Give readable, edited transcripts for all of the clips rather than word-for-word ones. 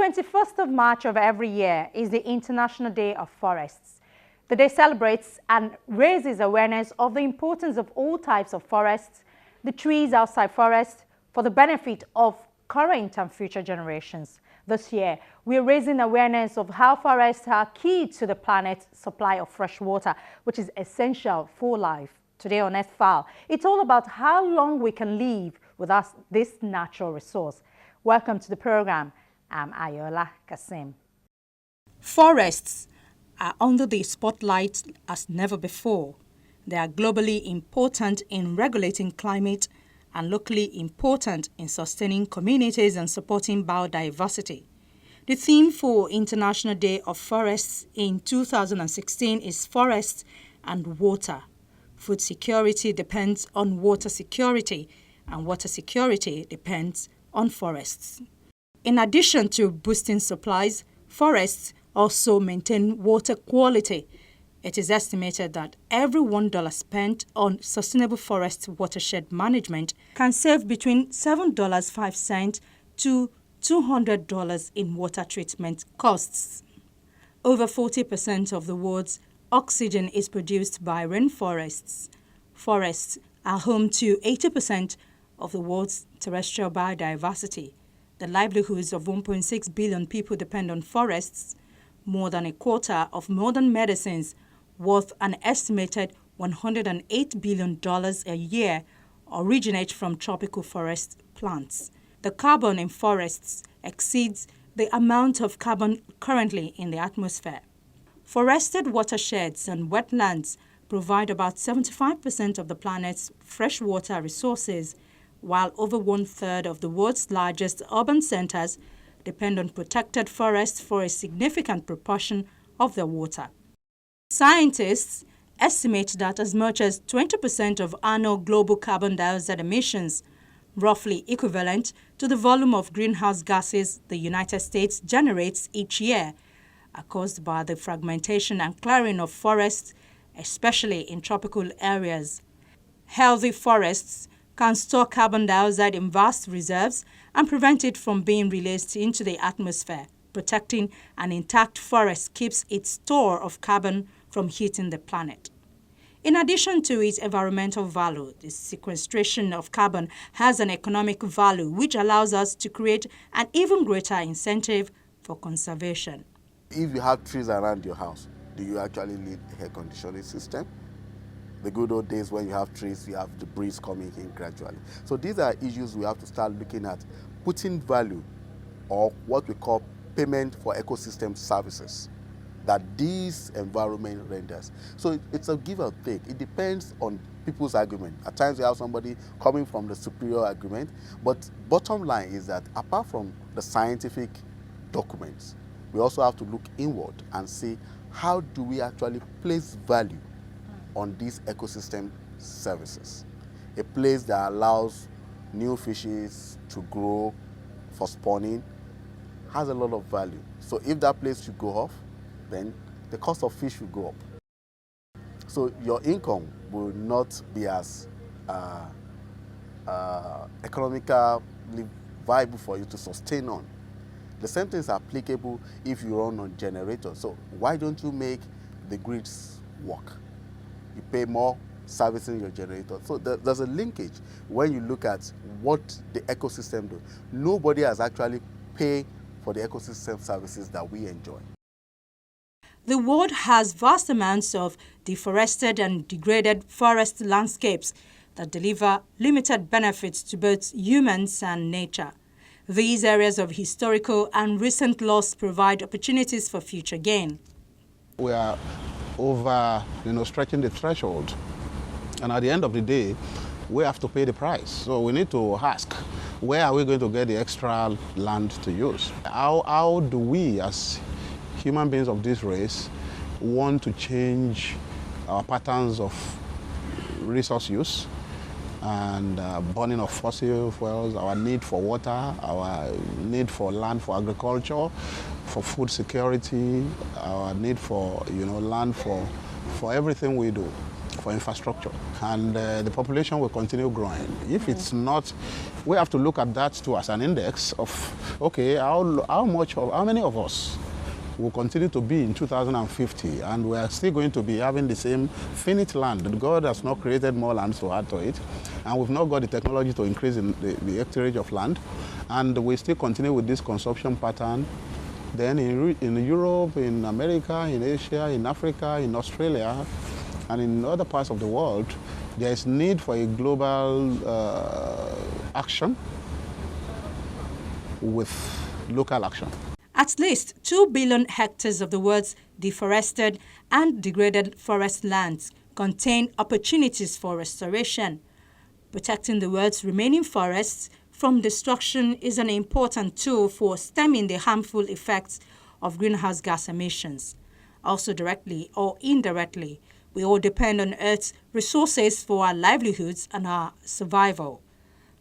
21st of March of every year is the International Day of Forests. The day celebrates and raises awareness of the importance of all types of forests, the trees outside forests, for the benefit of current and future generations. This year, we are raising awareness of how forests are key to the planet's supply of fresh water, which is essential for life. Today on Earth File, it's all about how long we can live with this natural resource. Welcome to the program. I'm Ayola Kasim. Forests are under the spotlight as never before. They are globally important in regulating climate and locally important in sustaining communities and supporting biodiversity. The theme for International Day of Forests in 2016 is Forests and Water. Food security depends on water security, and water security depends on forests. In addition to boosting supplies, forests also maintain water quality. It is estimated that every $1 spent on sustainable forest watershed management can save between $7.05 to $200 in water treatment costs. Over 40% of the world's oxygen is produced by rainforests. Forests are home to 80% of the world's terrestrial biodiversity. The livelihoods of 1.6 billion people depend on forests. More than a quarter of modern medicines, worth an estimated $108 billion a year, originate from tropical forest plants. The carbon in forests exceeds the amount of carbon currently in the atmosphere. Forested watersheds and wetlands provide about 75% of the planet's freshwater resources, while over one-third of the world's largest urban centers depend on protected forests for a significant proportion of their water. Scientists estimate that as much as 20% of annual global carbon dioxide emissions, roughly equivalent to the volume of greenhouse gases the United States generates each year, are caused by the fragmentation and clearing of forests, especially in tropical areas. Healthy forests can store carbon dioxide in vast reserves and prevent it from being released into the atmosphere. Protecting an intact forest keeps its store of carbon from heating the planet. In addition to its environmental value, the sequestration of carbon has an economic value which allows us to create an even greater incentive for conservation. If you have trees around your house, do you actually need a air conditioning system? The good old days when you have trees, you have the breeze coming in gradually. So these are issues we have to start looking at, putting value, or what we call payment for ecosystem services that this environment renders. So it's a give or take. It depends on people's argument. At times you have somebody coming from the superior argument, but bottom line is that apart from the scientific documents, we also have to look inward and see how do we actually place value on these ecosystem services. A place that allows new fishes to grow for spawning has a lot of value. So if that place should go off, then the cost of fish will go up. So your income will not be as economically viable for you to sustain on. The same thing is applicable if you run on generators. So why don't you make the grids work? You pay more servicing your generator. So there's a linkage when you look at what the ecosystem does. Nobody has actually paid for the ecosystem services that we enjoy. The world has vast amounts of deforested and degraded forest landscapes that deliver limited benefits to both humans and nature. These areas of historical and recent loss provide opportunities for future gain. We are over, stretching the threshold. And at the end of the day, we have to pay the price. So we need to ask, where are we going to get the extra land to use? How do we, as human beings of this race, want to change our patterns of resource use and burning of fossil fuels, our need for water, our need for land for agriculture, for food security, our need for land for everything we do. for infrastructure, and the population will continue growing. If it's not, we have to look at that too as an index of, okay, how many of us will continue to be in 2050, and we are still going to be having the same finite land. God has not created more land to add to it, and we've not got the technology to increase in the hectareage of land, and we still continue with this consumption pattern. Then in Europe, in America, in Asia, in Africa, in Australia, and in other parts of the world, there is need for a global action with local action. At least 2 billion hectares of the world's deforested and degraded forest lands contain opportunities for restoration. Protecting the world's remaining forests from destruction is an important tool for stemming the harmful effects of greenhouse gas emissions. Also, directly or indirectly, we all depend on Earth's resources for our livelihoods and our survival.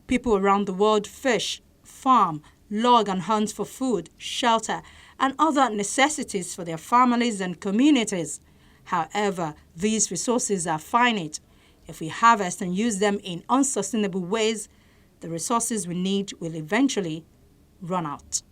People around the world fish, farm, log and hunt for food, shelter, and other necessities for their families and communities. However, these resources are finite. If we harvest and use them in unsustainable ways, the resources we need will eventually run out.